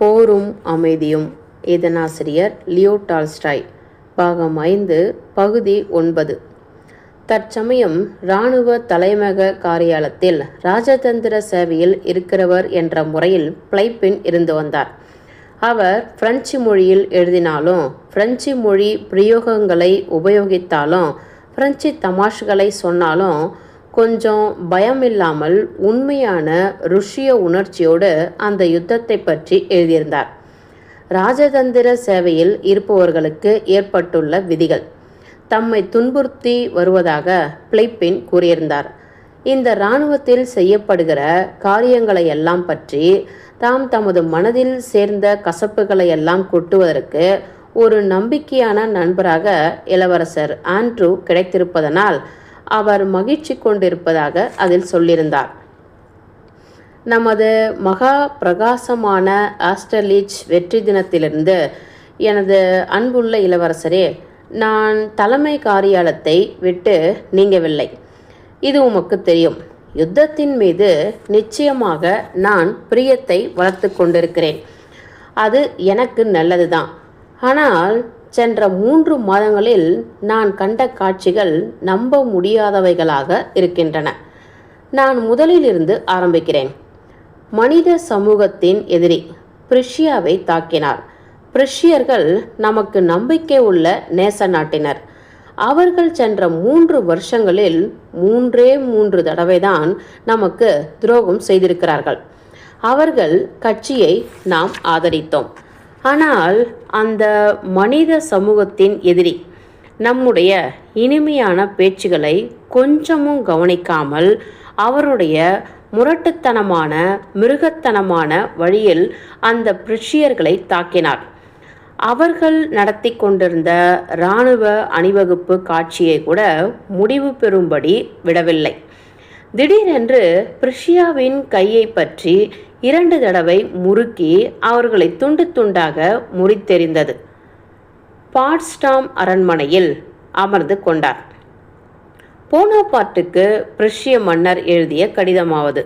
போரும் அமைதியும். இதனாசிரியர் Leo Tolstoy. பாகம் 5, பகுதி 9. தற்சமயம் இராணுவ தலைமையக காரியாலயத்தில் ராஜதந்திர சேவையில் இருக்கிறவர் என்ற முறையில் பிளைப்பின் இருந்து வந்தார். அவர் பிரெஞ்சு மொழியில் எழுதினாலும், பிரெஞ்சு மொழி பிரயோகங்களை உபயோகித்தாலும், பிரெஞ்சு தமாஷ்களை சொன்னாலும் கொஞ்சம் பயமில்லாமல் உண்மையான ருஷ்ய உணர்ச்சியோடு அந்த யுத்தத்தை பற்றி எழுதியிருந்தார். ராஜதந்திர சேவையில் இருப்பவர்களுக்கு ஏற்பட்டுள்ள விதிகள் தம்மை துன்புறுத்தி வருவதாக பிளைப்பின் கூறியிருந்தார். இந்த இராணுவத்தில் செய்யப்படுகிற காரியங்களை எல்லாம் பற்றி தாம் தமது மனதில் சேர்ந்த கசப்புகளை எல்லாம் கொட்டுவதற்கு ஒரு நம்பிக்கையான நண்பராக இளவரசர் ஆண்ட்ரூ கிடைத்திருப்பதனால் அவர் மகிழ்ச்சி கொண்டிருப்பதாக அதில் சொல்லியிருந்தார். நமது மகா பிரகாசமான ஆஸ்டர்லிச் வெற்றி தினத்திலிருந்து எனது அன்புள்ள இளவரசரே, நான் தலைமை காரியாலயத்தை விட்டு நீங்கவில்லை. இது உமக்கு தெரியும். யுத்தத்தின் மீது நிச்சயமாக நான் பிரியத்தை வளர்த்து கொண்டிருக்கிறேன். அது எனக்கு நல்லதுதான். ஆனால் சென்ற 3 மாதங்களில் நான் கண்ட காட்சிகள் நம்ப முடியாதவைகளாக இருக்கின்றன. நான் முதலிலிருந்து ஆரம்பிக்கிறேன். மனித சமூகத்தின் எதிரி பிரஷ்யாவை தாக்கினார். பிரஷ்யர்கள் நமக்கு நம்பிக்கை உள்ள நேச நாட்டினர். அவர்கள் சென்ற 3 வருஷங்களில் 3 தடவைதான் நமக்கு துரோகம் செய்திருக்கிறார்கள். அவர்கள் கட்சியை நாம் ஆதரித்தோம். ஆனால் அந்த மனித சமூகத்தின் எதிரி நம்முடைய இனிமையான பேச்சுகளை கொஞ்சமும் கவனிக்காமல் அவருடைய முரட்டுத்தனமான மிருகத்தனமான வழியில் அந்த பிரஷ்யர்களை தாக்கினார். அவர்கள் நடத்தி கொண்டிருந்த இராணுவ அணிவகுப்பு காட்சியை கூட முடிவு பெறும்படி விடவில்லை. திடீரென்று பிரஷ்யாவின் கையை பற்றி 2 தடவை முறுக்கி அவர்களை துண்டு துண்டாக முறித்தெறிந்தது. பாட்ஸ்டாம் அரண்மனையில் அமர்ந்து கொண்டார். போனாபார்ட்டுக்கு பிரஷ்ய மன்னர் எழுதிய கடிதமாவது: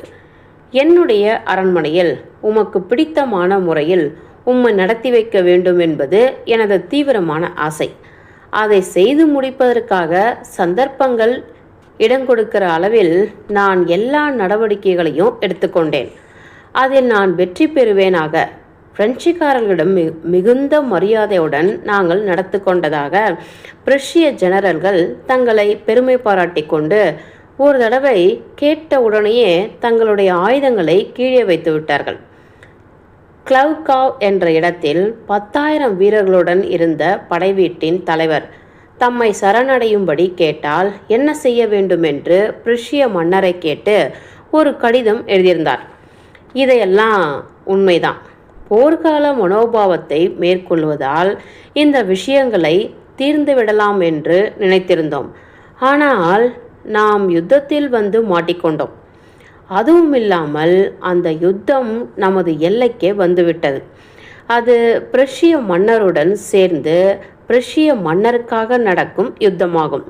என்னுடைய அரண்மனையில் உமக்கு பிடித்தமான முறையில் உம்மை நடத்தி வைக்க வேண்டும் என்பது எனது தீவிரமான ஆசை. அதை செய்து முடிப்பதற்காக சந்தர்ப்பங்கள் இடங்கொடுக்கிற அளவில் நான் எல்லா நடவடிக்கைகளையும் எடுத்துக்கொண்டேன். அதில் நான் வெற்றி பெறுவேனாக. பிரெஞ்சுக்காரர்களிடம் மிகுந்த மரியாதையுடன் நாங்கள் நடத்து கொண்டதாக பிரஷ்ய ஜெனரல்கள் தங்களை பெருமை பாராட்டி கொண்டு ஒரு தடவை கேட்ட உடனேயே தங்களுடைய ஆயுதங்களை கீழே வைத்து விட்டார்கள். கிளவ்காவ் என்ற இடத்தில் 10,000 வீரர்களுடன் இருந்த படைவீட்டின் தலைவர் தம்மை சரணடையும்படி கேட்டால் என்ன செய்ய வேண்டும் என்று பிரஷ்ய மன்னரை கேட்டு ஒரு கடிதம் எழுதியிருந்தார். இதையெல்லாம் உண்மைதான். போர்க்கால மனோபாவத்தை மேற்கொள்வதால் இந்த விஷயங்களை தீர்ந்துவிடலாம் என்று நினைத்திருந்தோம். ஆனால் நாம் யுத்தத்தில் வந்து மாட்டிக்கொண்டோம். அதுவும் இல்லாமல் அந்த யுத்தம் நமது எல்லைக்கே வந்துவிட்டது. அது பிரஷ்ய மன்னருடன் சேர்ந்து பிரஷ்ய மன்னருக்காக நடக்கும் யுத்தமாகும்.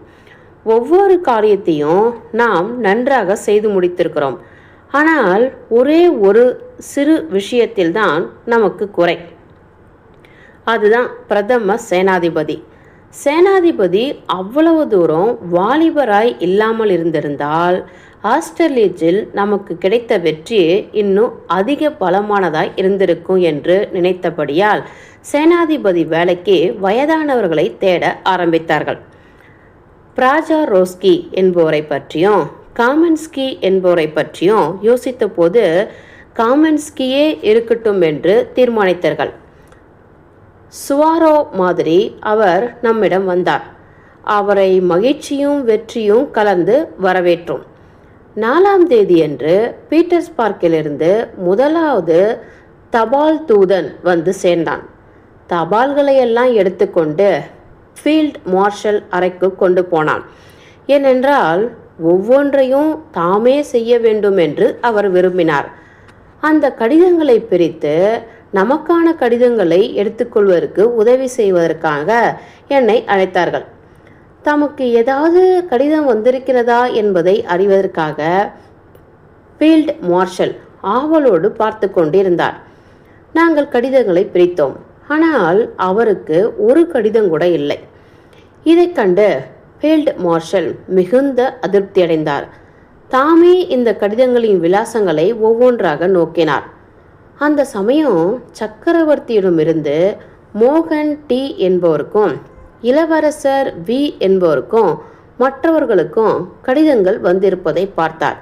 ஒவ்வொரு காரியத்தையும் நாம் நன்றாக செய்து முடித்திருக்கிறோம். ஆனால் ஒரே ஒரு சிறு விஷயத்தில்தான் நமக்கு குறை. அதுதான் பிரதம சேனாதிபதி. சேனாதிபதி அவ்வளவு தூரம் வாலிபராய் இல்லாமல் இருந்திருந்தால் ஆஸ்டர்லிச்சில் நமக்கு கிடைத்த வெற்றி இன்னும் அதிக பலமானதாய் இருந்திருக்கும் என்று நினைத்தபடியால் சேனாதிபதி வேலைக்கு வயதானவர்களை தேட ஆரம்பித்தார்கள். பிராஜாரோஸ்கி என்பவரை பற்றியும் காமென்ஸ்கி என்பவரை பற்றியும் யோசித்த போது காமென்ஸ்கியே இருக்கட்டும் என்று தீர்மானித்தார்கள். சுவாரோ மாதிரி அவர் நம்மிடம் வந்தார். அவரை மகிழ்ச்சியும் வெற்றியும் கலந்து வரவேற்றோம். 4ஆம் தேதியன்று பீட்டர்ஸ்பர்க்கிலிருந்து முதலாவது தபால் தூதன் வந்து சேர்ந்தான். தபால்களையெல்லாம் எடுத்துக்கொண்டு ஃபீல்ட் மார்ஷல் அறைக்கு கொண்டு போனான். ஏனென்றால் ஒவ்வொன்றையும் தாமே செய்ய வேண்டும் என்று அவர் விரும்பினார். அந்த கடிதங்களை பிரித்து நமக்கான கடிதங்களை எடுத்துக்கொள்வதற்கு உதவி செய்வதற்காக என்னை அழைத்தார்கள். தமக்கு ஏதாவது கடிதம் வந்திருக்கிறதா என்பதை அறிவதற்காக ஃபீல்ட் மார்ஷல் ஆவலோடு பார்த்து கொண்டிருந்தார். நாங்கள் கடிதங்களை பிரித்தோம். ஆனால் அவருக்கு ஒரு கடிதம் கூட இல்லை. இதை கண்டு ஃபீல்டு மார்ஷல் மிகுந்த அதிருப்தியடைந்தார். தாமே இந்த கடிதங்களின் விலாசங்களை ஒவ்வொன்றாக நோக்கினார். அந்த சமயம் சக்கரவர்த்தியிடமிருந்து மோகன் டி என்பவருக்கும் இளவரசர் வி என்பவருக்கும் மற்றவர்களுக்கும் கடிதங்கள் வந்திருப்பதை பார்த்தார்.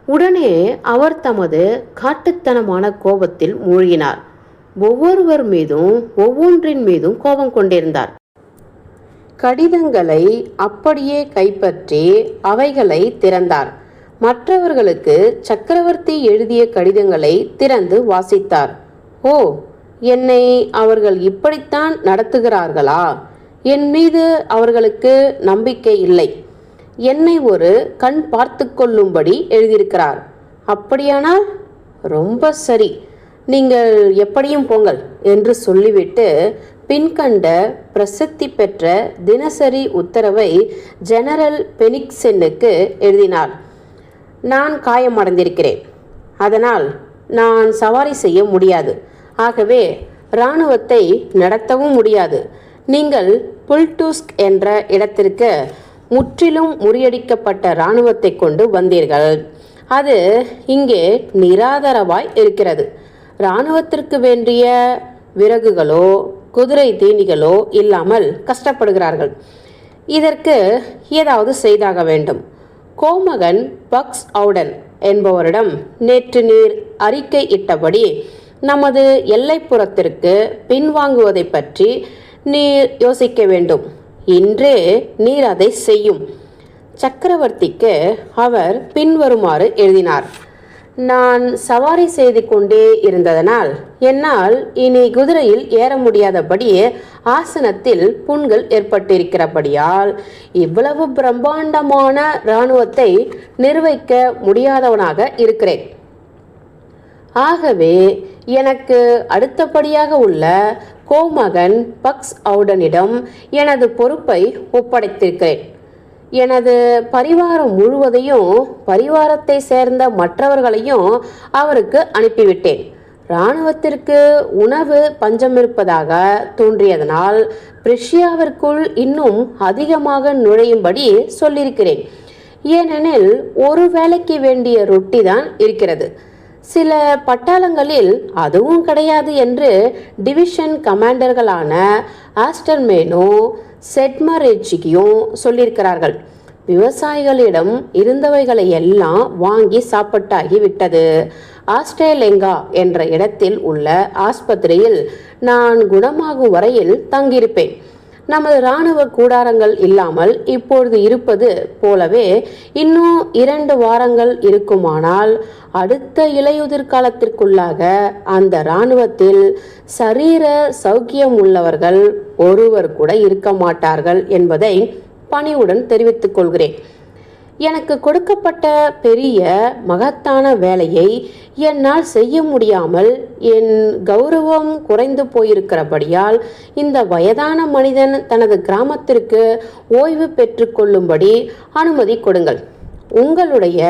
உடனே அவர் தமது காட்டுத்தனமான கோபத்தில் மூழ்கினார். ஒவ்வொருவர் மீதும் ஒவ்வொன்றின் மீதும் கோபம் கொண்டிருந்தார். கடிதங்களை அப்படியே கைப்பற்றி அவைகளை திறந்தார். மற்றவர்களுக்கு சக்கரவர்த்தி எழுதிய கடிதங்களை திறந்து வாசித்தார். ஓ, என்னை அவர்கள் இப்படித்தான் நடத்துகிறார்களா? என் மீது அவர்களுக்கு நம்பிக்கை இல்லை. என்னை ஒரு கண் பார்த்து கொள்ளும்படி எழுதியிருக்கிறார். அப்படியானால் ரொம்ப சரி, நீங்கள் எப்படியும் போங்கள் என்று சொல்லிவிட்டு பின்கண்ட பிரசித்தி பெற்ற தினசரி உத்தரவை ஜெனரல் பெனிக்சென்னுக்கு எழுதினார். நான் காயமடைந்திருக்கிறேன். அதனால் நான் சவாரி செய்ய முடியாது. ஆகவே இராணுவத்தை நடத்தவும் முடியாது. நீங்கள் புல்டூஸ்க் என்ற இடத்திற்கு முற்றிலும் முறியடிக்கப்பட்ட இராணுவத்தை கொண்டு வந்தீர்கள். அது இங்கே நிராதரவாய் இருக்கிறது. இராணுவத்திற்கு வேண்டிய விறகுகளோ குதிரை தீனிகளோ இல்லாமல் கஷ்டப்படுகிறார்கள். இதற்கு ஏதாவது செய்தாக வேண்டும். கோமகன் பக்ஸ் அவுடன் என்பவரிடம் நேற்று நீர் அறிக்கை இட்டபடி நமது எல்லைப்புறத்திற்கு பின்வாங்குவதை பற்றி நீர் யோசிக்க வேண்டும். இன்றே நீர் அதை செய்யும். சக்கரவர்த்திக்கு அவர் பின்வருமாறு எழுதினார். நான் சவாரி செய்து கொண்டே இருந்ததனால் என்னால் இனி குதிரையில் ஏற முடியாதபடி ஆசனத்தில் புண்கள் ஏற்பட்டிருக்கிறபடியால் இவ்வளவு பிரம்மாண்டமான இராணுவத்தை நிர்வகிக்க முடியாதவனாக இருக்கிறேன். ஆகவே எனக்கு அடுத்தபடியாக உள்ள கோமகன் பக்ஸ் அவுடனிடம் எனது பொறுப்பை ஒப்படைத்திருக்கிறேன். எனது பரிவாரம் முழுவதையும் பரிவாரத்தை சேர்ந்த மற்றவர்களையும் அவருக்கு அனுப்பிவிட்டேன். இராணுவத்திற்கு உணவு பஞ்சமிருப்பதாக தோன்றியதனால் பிரஷ்யாவிற்குள் இன்னும் அதிகமாக நுழையும்படி சொல்லியிருக்கிறேன். ஏனெனில் ஒரு வேளைக்கு வேண்டிய ரொட்டி தான் இருக்கிறது. சில பட்டாளங்களில் அதுவும் கிடையாது என்று டிவிஷன் கமாண்டர்களான ஆஸ்டர்மேனும் செட்மரேஜியும் சொல்லியிருக்கிறார்கள். விவசாயிகளிடம் இருந்தவைகளை எல்லாம் வாங்கி சாப்பிட்டாகி விட்டது. ஆஸ்ட்ரேலிங்கா என்ற இடத்தில் உள்ள ஆஸ்பத்திரியில் நான் குணமாகும் வரையில் தங்கியிருப்பேன். நமது இராணுவ கூடாரங்கள் இல்லாமல் இப்பொழுது இருப்பது போலவே இன்னும் 2 வாரங்கள் இருக்குமானால் அடுத்த இலையுதிர் காலத்திற்குள்ளாக அந்த இராணுவத்தில் சரீர சௌக்கியம் உள்ளவர்கள் ஒருவர் கூட இருக்க மாட்டார்கள் என்பதை பணிவுடன் தெரிவித்துக் கொள்கிறேன். எனக்கு கொடுக்கப்பட்ட பெரிய மகத்தான வேலையை என்னால் செய்ய முடியாமல் என் கௌரவம் குறைந்து போயிருக்கிறபடியால் இந்த வயதான மனிதன் தனது கிராமத்திற்கு ஓய்வு பெற்று கொள்ளும்படி அனுமதி கொடுங்கள். உங்களுடைய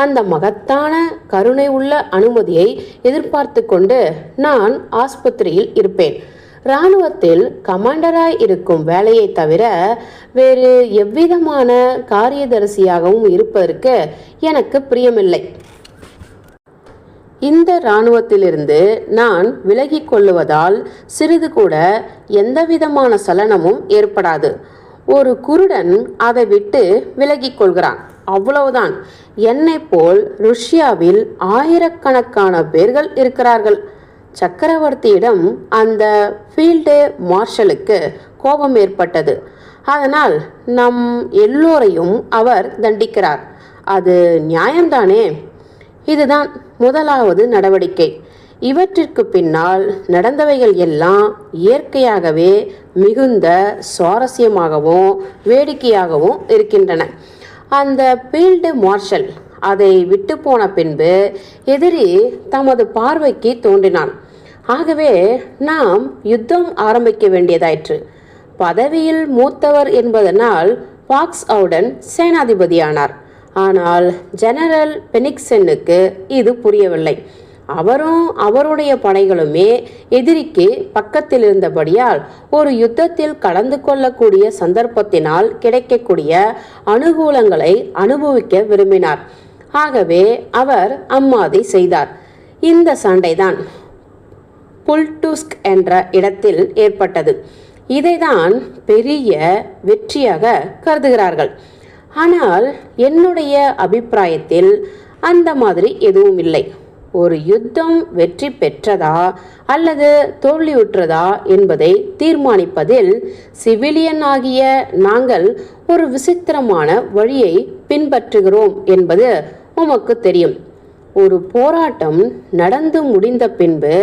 அந்த மகத்தான கருணை உள்ள அனுமதியை எதிர்பார்த்து கொண்டு நான் ஆஸ்பத்திரியில் இருப்பேன். இராணுவத்தில் கமாண்டராய் இருக்கும் வேலையை தவிர வேறு எவ்விதமான காரியதரிசியாகவும் இருப்பதற்கு எனக்கு பிரியமில்லை. இந்த இராணுவத்திலிருந்து நான் விலகி கொள்ளுவதால் சிறிது கூட எந்தவிதமான சலனமும் ஏற்படாது. ஒரு குருடன் அதை விட்டு விலகி கொள்கிறான், அவ்வளவுதான். என்னை போல் ருஷ்யாவில் ஆயிரக்கணக்கான பேர்கள் இருக்கிறார்கள். சக்கரவர்த்தியிடம் அந்த ஃபீல்டு மார்ஷலுக்கு கோபம் ஏற்பட்டது. அதனால் நம் எல்லோரையும் அவர் தண்டிக்கிறார். அது நியாயம்தானே? இதுதான் முதலாவது நடவடிக்கை. இவற்றிற்கு பின்னால் நடந்தவைகள் எல்லாம் இயற்கையாகவே மிகுந்த சுவாரஸ்யமாகவும் வேடிக்கையாகவும் இருக்கின்றன. அந்த ஃபீல்டு மார்ஷல் அதை விட்டு போன பின்பு எதிரி தமது பார்வைக்கு தோன்றினான். ஆகவே நாம் யுத்தம் ஆரம்பிக்க வேண்டியதாயிற்று. பதவியில் மூத்தவர் என்பதனால் பாக்ஸ் அவுடன் சேனாதிபதியானார். ஆனால் ஜெனரல் பெனிக்சென்னுக்கு இது புரியவில்லை. அவரும் அவருடைய படைகளுமே எதிரிக்கு பக்கத்தில் இருந்தபடியால் ஒரு யுத்தத்தில் கலந்து கொள்ளக்கூடிய சந்தர்ப்பத்தினால் கிடைக்கக்கூடிய அனுகூலங்களை அனுபவிக்க விரும்பினார். ஆகவே அவர் அம்மாதி செய்தார். இந்த சண்டைதான் புல்டூஸ்க் என்ற இடத்தில் ஏற்பட்டது. இதைதான் பெரிய வெற்றியாக கருதுகிறார்கள். ஆனால் என்னுடைய அபிப்பிராயத்தில் அந்த மாதிரி எதுவும் இல்லை. ஒரு யுத்தம் வெற்றி பெற்றதா அல்லது தோல்வியுற்றதா என்பதை தீர்மானிப்பதில் சிவிலியன் ஆகிய நாங்கள் ஒரு விசித்திரமான வழியை பின்பற்றுகிறோம் என்பது உமக்கு தெரியும். ஒரு போராட்டம் நடந்து முடிந்த பின்பு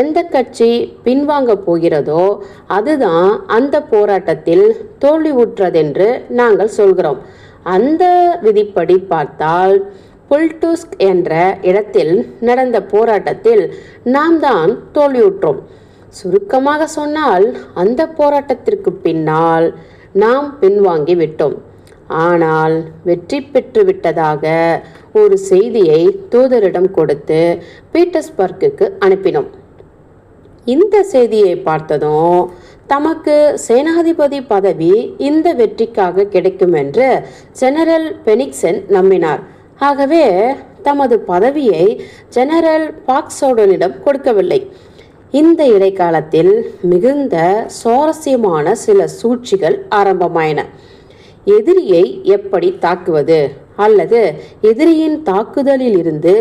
எந்த கட்சி பின்வாங்க போகிறதோ அதுதான் அந்த போராட்டத்தில் தோல்வியுற்றதென்று நாங்கள் சொல்கிறோம். அந்த விதிப்படி பார்த்தால் புல்டூஸ்க் என்ற இடத்தில் நடந்த போராட்டத்தில் நாம் தான் தோல்வியுற்றோம். சுருக்கமாக சொன்னால் அந்த போராட்டத்திற்கு பின்னால் நாம் பின்வாங்கி விட்டோம். ஆனால் வெற்றி பெற்று விட்டதாக ஒரு செய்தியை தூதரிடம் கொடுத்து பீட்டர்ஸ்பர்க்குக்கு அனுப்பினோம். இந்த செய்தியை பார்த்ததும் தமக்கு சேனாதிபதி பதவி இந்த வெற்றிக்காக கிடைக்கும் என்று ஜெனரல் பெனிக்சன் நம்பினார். ஆகவே தமது பதவியை ஜெனரல் பாக்சோடனிடம் கொடுக்கவில்லை. இந்த இடைக்காலத்தில் மிகுந்த சுவாரஸ்யமான சில சூழ்ச்சிகள் ஆரம்பமாயின. எதிரியை எப்படி தாக்குவது அல்லது எதிரியின் தாக்குதலில் இருந்து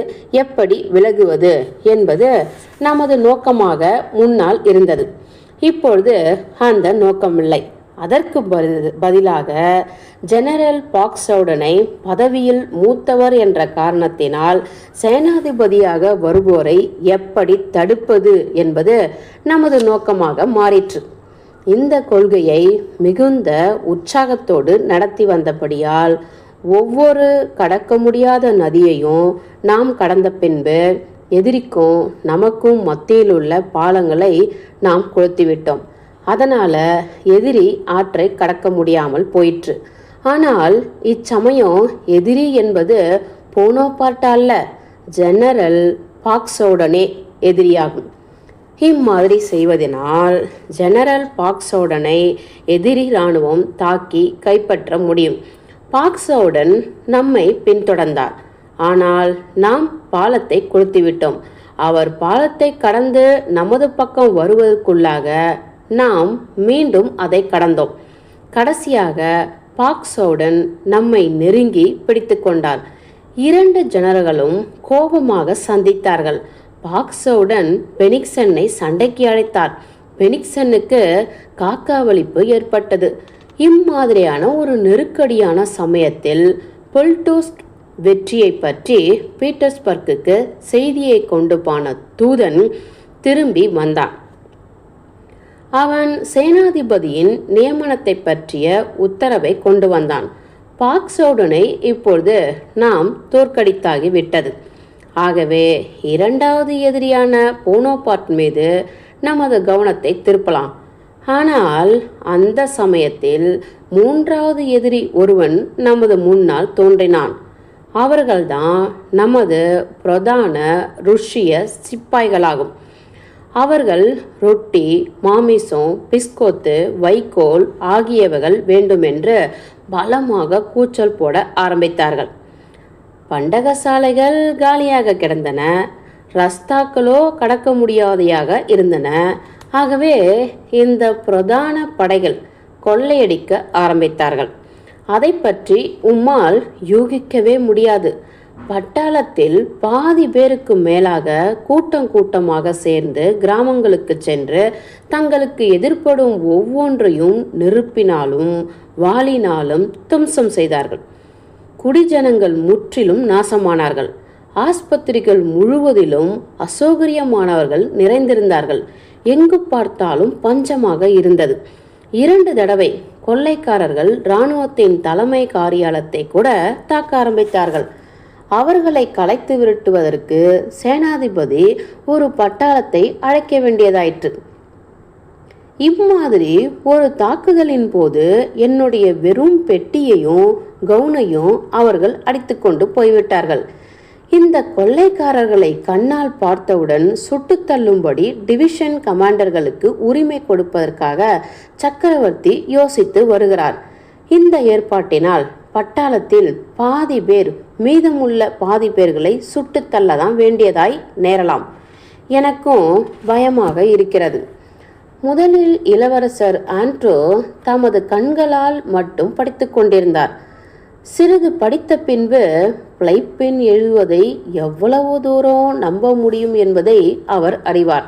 எப்படி விலகுவது என்பது நமது நோக்கமாக முன்னால் இருந்தது. இப்பொழுது அந்த நோக்கமில்லை. அதற்கு பதிலாக ஜெனரல் பாக்சவுடனை பதவியில் மூத்தவர் என்ற காரணத்தினால் சேனாதிபதியாக வருவோரை எப்படி தடுப்பது என்பது நமது நோக்கமாக மாறிற்று. இந்த கொள்கையை மிகுந்த உற்சாகத்தோடு நடத்தி வந்தபடியால் ஒவ்வொரு கடக்க முடியாத நதியையும் நாம் கடந்த பின்பு எதிரிக்கும் நமக்கும் மத்தியில் உள்ள பாலங்களை நாம் கொளுத்திவிட்டோம். அதனால் எதிரி ஆற்றை கடக்க முடியாமல் போயிற்று. ஆனால் இச்சமயம் எதிரி என்பது போனோபார்ட் அல்ல, ஜெனரல் பாக்சோடனே எதிரியாகும். இம்மாதிரி செய்வதனால் ஜெனரல் பாக்சோடனை எதிரி இராணுவம் தாக்கி கைப்பற்ற முடியும். பாக்சோடன் நம்மை பின்தொடர்ந்தார். ஆனால் நாம் பாலத்தை கொளுத்திவிட்டோம். அவர் பாலத்தை கடந்து நமது பக்கம் வருவதற்குள்ளாக நாம் மீண்டும் அதை கடந்தோம். கடைசியாக பாக்சோடன் நம்மை நெருங்கி பிடித்து கொண்டார். 2 ஜெனரல்களும் கோபமாக சந்தித்தார்கள். பாக்சோடன் பெனிக்சனை சண்டைக்கு அழைத்தார். பெனிக்சனுக்கு காக்காவளிப்பு ஏற்பட்டது. இம்மாதிரியான ஒரு நெருக்கடியான சமயத்தில் புல்டூஸ்க் வெற்றியை பற்றி பீட்டர்ஸ்பர்க்குக்கு செய்தியை கொண்டு போன தூதன் திரும்பி வந்தான். அவன் சேனாதிபதியின் நியமனத்தை பற்றிய உத்தரவை கொண்டு வந்தான். பாக்சோடனை இப்பொழுது நாம் தோற்கடித்தாகி விட்டது. ஆகவே 2வது எதிரியான போனோபார்ட் மீது நமது கவனத்தை திருப்பலாம். ஆனால் அந்த சமயத்தில் 3வது எதிரி ஒருவன் நமது முன்னால் தோன்றினான். அவர்கள்தான் நமது பிரதான ருஷ்ய சிப்பாய்களாகும். அவர்கள் ரொட்டி, மாமிசம், பிஸ்கோத்து, வைக்கோல் ஆகியவைகள் வேண்டுமென்று பலமாக கூச்சல் போட ஆரம்பித்தார்கள். பண்டகசாலைகள் காலியாக கிடந்தன. ரஸ்தாக்களோ கடக்க முடியாதையாக இருந்தன. ஆகவே இந்த பிரதான படைகள் கொள்ளையடிக்க ஆரம்பித்தார்கள். அதை பற்றி உம்மால் யூகிக்கவே முடியாது. பட்டாளத்தில் பாதி பேருக்கு மேலாக கூட்டம் கூட்டமாக சேர்ந்து கிராமங்களுக்கு சென்று தங்களுக்கு எதிர்ப்படும் ஒவ்வொன்றையும் நெருப்பினாலும் வாளினாலும் தும்சம் செய்தார்கள். குடிஜனங்கள் முற்றிலும் நாசமானார்கள். ஆஸ்பத்திரிகள் முழுவதிலும் அசௌகரியமானவர்கள் நிறைந்திருந்தார்கள். எங்கு பார்த்தாலும் பஞ்சமாக இருந்தது. 2 தடவை கொள்ளைக்காரர்கள் இராணுவத்தின் தலைமை காரியாலயத்தை கூட தாக்க ஆரம்பித்தார்கள். அவர்களை கலைத்து விரட்டுவதற்கு சேனாதிபதி ஒரு பட்டாளத்தை அழைக்க வேண்டியதாயிற்று. இம்மாதிரி ஒரு தாக்குதலின் போது என்னுடைய வெறும் பெட்டியையும் கவுனையும் அவர்கள் அடித்து கொண்டு போய்விட்டார்கள். இந்த கொள்ளைக்காரர்களை கண்ணால் பார்த்தவுடன் சுட்டு தள்ளும்படி டிவிஷன் கமாண்டர்களுக்கு உரிமை கொடுப்பதற்காக சக்கரவர்த்தி யோசித்து வருகிறார். இந்த ஏற்பாட்டினால் பட்டாளத்தில் பாதி பேர் மீதமுள்ள பாதி பேர்களை சுட்டு தள்ளதான் வேண்டியதாய் நேரலாம். எனக்கும் பயமாக இருக்கிறது. முதலில் இளவரசர் ஆண்ட்ரோ தமது கண்களால் மட்டும் படித்து கொண்டிருந்தார். சிறிது படித்த பின்பு பிளைப்பெண் எழுதுவதை எவ்வளவு தூரம் நம்ப முடியும் என்பதை அவர் அறிவார்.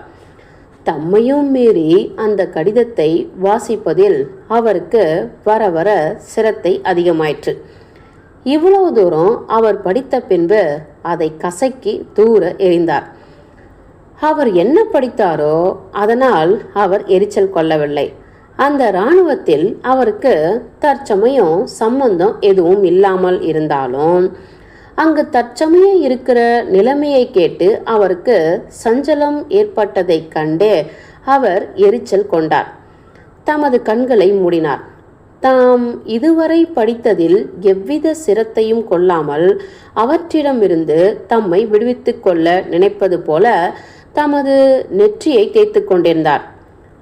தம்மையும் மீறி அந்த கடிதத்தை வாசிப்பதில் அவருக்கு வர வர சிரத்தை அதிகமாயிற்று. இவ்வளவு தூரம் அவர் படித்த பின்பு அதை கசக்கி தூர எறிந்தார். அவர் என்ன படித்தாரோ அதனால் அவர் எரிச்சல் கொள்ளவில்லை. அந்த இராணுவத்தில் அவருக்கு தற்சமயம் சம்பந்தம் எதுவும் இல்லாமல் இருந்தாலும் அங்கு தற்சமயம் இருக்கிற நிலைமையை கேட்டு அவருக்கு சஞ்சலம் ஏற்பட்டதை கண்டே அவர் எரிச்சல் கொண்டார். தமது கண்களை மூடினார். தாம் இதுவரை படித்ததில் எவ்வித சிரத்தையும் கொள்ளாமல் அவற்றிடமிருந்து தம்மை விடுவித்து கொள்ள நினைப்பது போல தமது நெற்றியை தேய்த்து கொண்டிருந்தார்.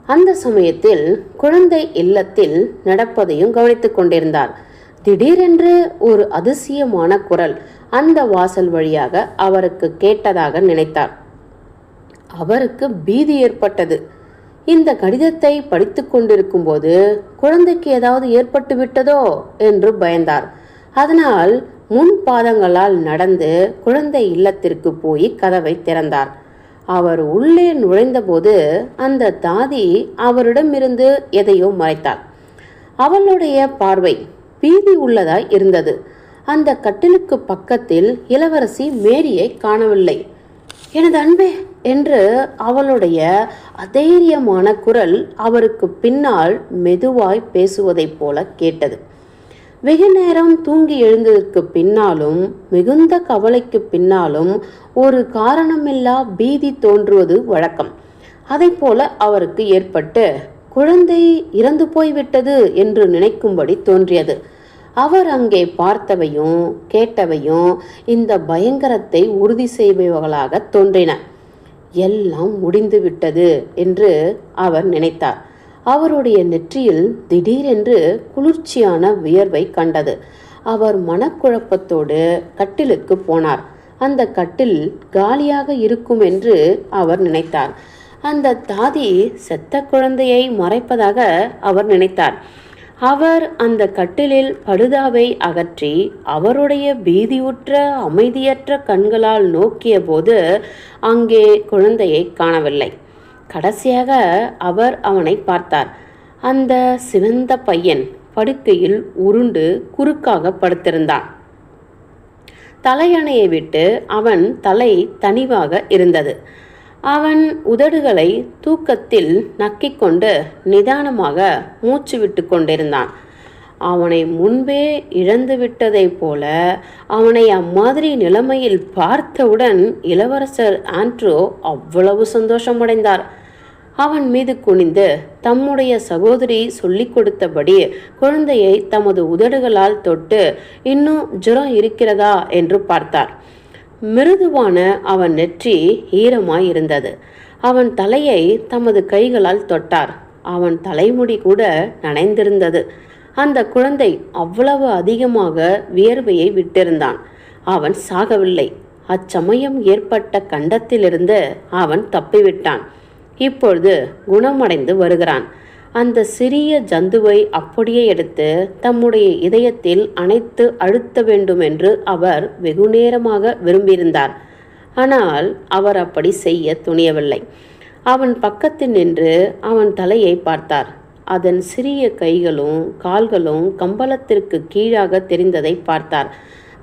அந்த சமயத்தில் குழந்தை இல்லத்தில் நடப்பதையும் கவனித்துக் கொண்டிருந்தார். திடீரென்று ஒரு அதிசயமான குரல் அந்த வாசல் வழியாக அவருக்கு கேட்டதாக நினைத்தார். அவருக்கு பீதி ஏற்பட்டது. இந்த கடிதத்தை படித்து கொண்டிருக்கும் போது குழந்தைக்கு ஏதாவது ஏற்பட்டு விட்டதோ என்று பயந்தார். அதனால் முன் பாதங்களால் நடந்து குழந்தை இல்லத்திற்கு போய் கதவை திறந்தார். அவர் உள்ளே நுழைந்தபோது அந்த தாதி அவரிடமிருந்து எதையோ மறைத்தாள். அவளுடைய பார்வை பீதி உள்ளதாய் இருந்தது. அந்த கட்டிலுக்கு பக்கத்தில் இளவரசி மேரியை காணவில்லை. எனது அன்பே என்று அவளுடைய அதைரியமான குரல் அவருக்கு பின்னால் மெதுவாய் பேசுவதைப் போல கேட்டது. வெகு நேரம் தூங்கி எழுந்ததற்கு பின்னாலும் மிகுந்த கவலைக்கு பின்னாலும் ஒரு காரணமில்லா பீதி தோன்றுவது வழக்கம். அதை போல அவருக்கு ஏற்பட்டு குழந்தை இறந்து போய்விட்டது என்று நினைக்கும்படி தோன்றியது. அவர் அங்கே பார்த்தவையும் கேட்டவையும் இந்த பயங்கரத்தை உறுதி செய்பவர்களாக தோன்றின. எல்லாம் முடிந்து விட்டது என்று அவர் நினைத்தார். அவருடைய நெற்றியில் திடீரென்று குளிர்ச்சியான வியர்வை கண்டது. அவர் மனக்குழப்பத்தோடு கட்டிலுக்கு போனார். அந்த கட்டில் காலியாக இருக்கும் என்று அவர் நினைத்தார். அந்த தாதி செத்த குழந்தையை மறைப்பதாக அவர் நினைத்தார். அவர் அந்த கட்டிலில் படுதாவை அகற்றி அவருடைய பீதியுற்ற அமைதியற்ற கண்களால் நோக்கிய போது அங்கே குழந்தையை காணவில்லை. கடைசியாக அவர் அவனை பார்த்தார். அந்த சிவந்த பையன் படுக்கையில் உருண்டு குறுக்காக படுத்திருந்தான். தலையணையை விட்டு அவன் தலை தனிவாக இருந்தது. அவன் உதடுகளை தூக்கத்தில் நக்கிக்கொண்டு நிதானமாக மூச்சு விட்டு கொண்டிருந்தான். அவனை முன்பே இழந்து விட்டதைப் போல அவனை அம்மாதிரி நிலைமையில் பார்த்தவுடன் இளவரசர் ஆண்ட்ரோ அவ்வளவு சந்தோஷமடைந்தார். அவன் மீது குனிந்து தம்முடைய சகோதரி சொல்லிக் கொடுத்தபடி குழந்தையை தமது உதடுகளால் தொட்டு இன்னும் ஜுரம் இருக்கிறதா என்று பார்த்தார். மிருதுவான அவன் நெற்றி ஈரமாய் இருந்தது. அவன் தலையை தமது கைகளால் தொட்டார். அவன் தலைமுடி கூட நனைந்திருந்தது. அந்த குழந்தை அவ்வளவு அதிகமாக வியர்வையை விட்டிருந்தான். அவன் சாகவில்லை. அச்சமயம் ஏற்பட்ட கண்டத்திலிருந்து அவன் தப்பிவிட்டான். இப்பொழுது குணமடைந்து வருகிறான். அந்த சிறிய ஜந்துவை அப்படியே எடுத்து தம்முடைய இதயத்தில் அணைத்து அழுத்த வேண்டும் என்று அவர் வெகுநேரமாக விரும்பியிருந்தார். ஆனால் அவர் அப்படி செய்ய துணியவில்லை. அவன் பக்கத்தில் நின்று அவன் தலையை பார்த்தார். அதன் சிறிய கைகளும் கால்களும் கம்பளத்திற்கு கீழாக தெரிந்ததை பார்த்தார்.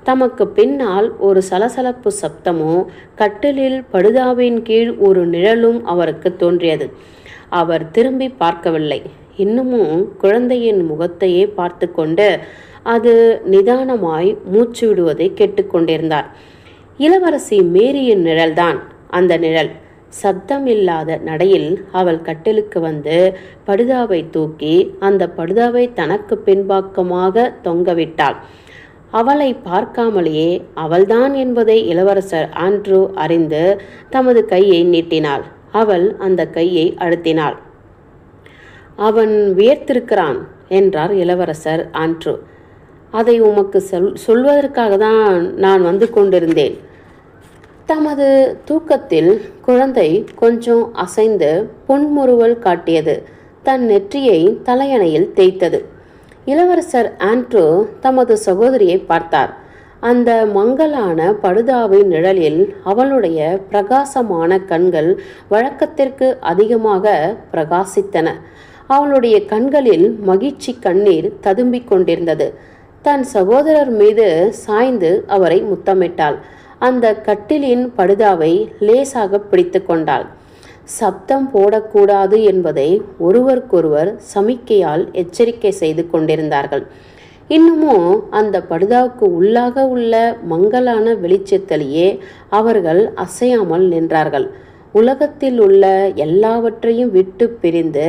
தமக்கு பின்னால் ஒரு சலசலப்பு சப்தமும் கட்டிலில் படுதாவின் கீழ் ஒரு நிழலும் அவருக்கு தோன்றியது. அவர் திரும்பி பார்க்கவில்லை. இன்னமும் குழந்தையின் முகத்தையே பார்த்து கொண்டு அது நிதானமாய் மூச்சு விடுவதை கேட்டுக்கொண்டிருந்தார். இளவரசி மேரியின் நிழல்தான் அந்த நிழல். சப்தம் இல்லாத நடையில் அவள் கட்டிலுக்கு வந்து படுதாவை தூக்கி அந்த படுதாவை தனக்கு பின்பாக்கமாக தொங்கவிட்டாள். அவளை பார்க்காமலேயே அவள்தான் என்பதை இளவரசர் ஆண்ட்ரூ அறிந்து தமது கையை நீட்டினாள். அவள் அந்த கையை அழுத்தினாள். அவன் வியர்த்திருக்கிறான் என்றார் இளவரசர் ஆண்ட்ரூ. அதை உமக்கு சொல்வதற்காக தான் நான் வந்து கொண்டிருந்தேன். தமது தூக்கத்தில் குழந்தை கொஞ்சம் அசைந்து புன்முறுவல் காட்டியது. தன் நெற்றியை தலையணையில் தேய்த்தது. இளவரசர் ஆண்ட்ரூ தமது சகோதரியை பார்த்தார். அந்த மங்கலான படுதாவை நிழலில் அவளுடைய பிரகாசமான கண்கள் வழக்கத்திற்கு அதிகமாக பிரகாசித்தன. அவளுடைய கண்களில் மகிழ்ச்சி கண்ணீர் ததும்பிக் கொண்டிருந்தது. தன் சகோதரர் மீது சாய்ந்து அவரை முத்தமிட்டாள். அந்த கட்டிலின் படுதாவை லேசாக பிடித்து கொண்டாள். சப்தம் போடக்கூடாது என்பதை ஒருவருக்கொருவர் சமிக்கையால் எச்சரிக்கை செய்து கொண்டிருந்தார்கள். இன்னமும் அந்த படுதாவுக்கு உள்ளாக உள்ள மங்கலான வெளிச்சத்திலேயே அவர்கள் அசையாமல் நின்றார்கள். உலகத்தில் உள்ள எல்லாவற்றையும் விட்டு பிரிந்து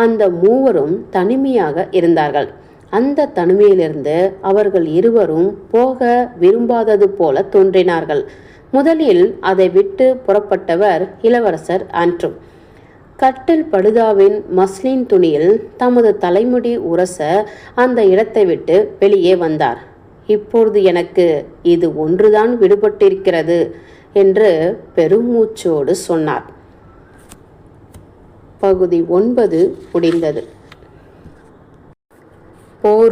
அந்த மூவரும் தனிமையாக இருந்தார்கள். அந்த தனிமையிலிருந்து அவர்கள் இருவரும் போக விரும்பாதது போல தோன்றினார்கள். முதலில் அதை விட்டு புறப்பட்டவர் இளவரசர் ஆண்ட்ரூ. கட்டில் படுதாவின் மஸ்லின் துணியில் தமது தலைமுடி உரச அந்த இடத்தை விட்டு வெளியே வந்தார். இப்பொழுது எனக்கு இது ஒன்றுதான் விடுபட்டிருக்கிறது என்று பெருமூச்சோடு சொன்னார். பகுதி 9 முடிந்தது. போர்